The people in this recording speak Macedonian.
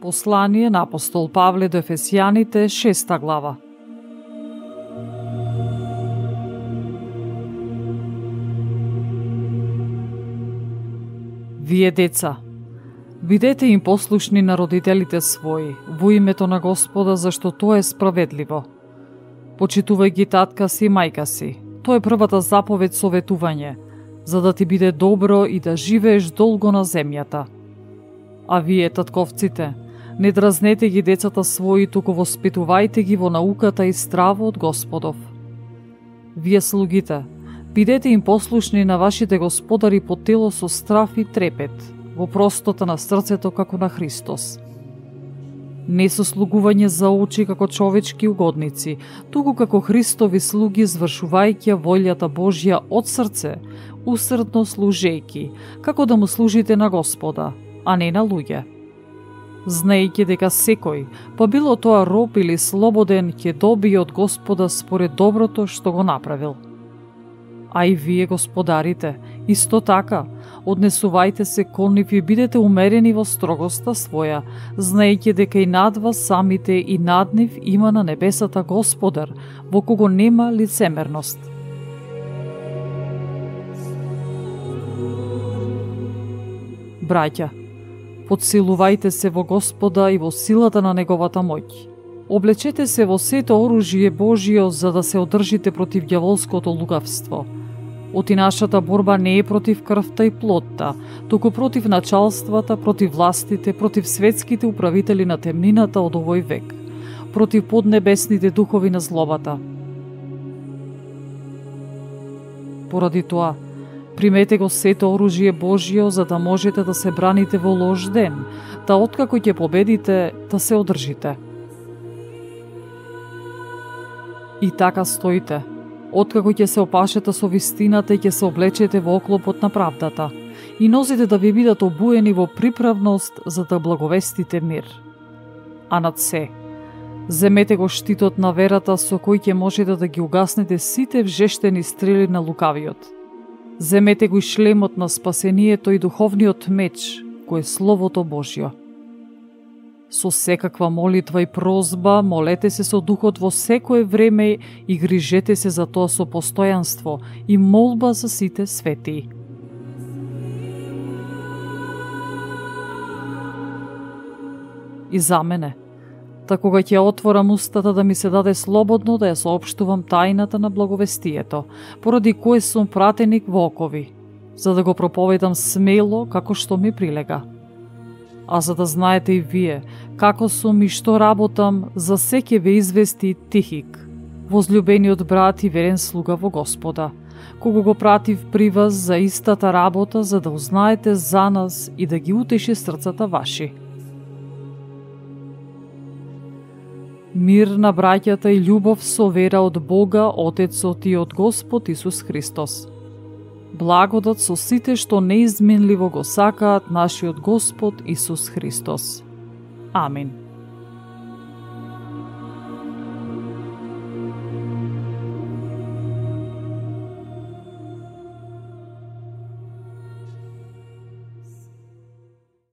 Послание на апостол Павле до Ефесијаните, 6 глава. Вие деца, бидете им послушни на родителите своји, во името на Господа, зашто тоа е справедливо. Почитувај ги татка си и мајка си. Тоа е првата заповед со ветување, за да ти биде добро и да живееш долго на земјата. А вие, татковците, не дразнете ги децата своји, туку воспитувајте ги во науката и здраво од Господов. Вие, слугите, бидете им послушни на вашите господари по тело со страв и трепет, во простота на срцето како на Христос. Не со слугување за очи како човечки угодници, туку како Христови слуги, извршувајќи волјата Божја од срце, усрдно служејќи, како да му служите на Господа, а не на луѓе. Знаејќи дека секој, па било тоа роб или слободен, ќе добие од Господа според доброто што го направил. А и вие, господарите, исто така, однесувајте се кон нив и бидете умерени во строгоста своја, знаејќи дека и над вас самите и над нив има на небесата Господар, во кого нема лицемерност. Браќа, подсилувајте се во Господа и во силата на неговата моќ. Облечете се во сето оружје Божјо за да се одржите против ѓаволското лугавство. Оти нашата борба не е против крвта и плотта, туку против началствата, против властите, против светските управители на темнината од овој век, против поднебесните духови на злобата. Поради тоа, примете го сето оружје Божјо за да можете да се браните во лош ден, да откако ќе победите, да се одржите. И така стоите, откако ќе се опашете со вистината и ќе се облечете во оклопот на правдата и нозите да ви бидат обуени во приправност за да благовестите мир. А над се, земете го штитот на верата со кој ќе можете да ги угаснете сите вжештени стрели на лукавиот. Земете го и шлемот на спасението и духовниот меч, кој е Словото Божјо. Со секаква молитва и прозба, молете се со духот во секое време и грижете се за тоа со постојанство и молба за сите свети. И за мене, та кога ќе отворам устата да ми се даде слободно да ја соопштувам тајната на благовестието, поради кое сум пратеник во окови, за да го проповедам смело како што ми прилега. А за да знаете и вие, како сум и што работам, за се ќе ве извести Тихик, возлюбениот брат и верен слуга во Господа, кого го пратив при вас за истата работа, за да узнаете за нас и да ги утеши срцата ваши. Мир на браќата и љубов со вера од Бога, Отецот и од Господ Исус Христос. Благодат со сите што неизменливо го сакаат нашиот Господ Исус Христос. Амин.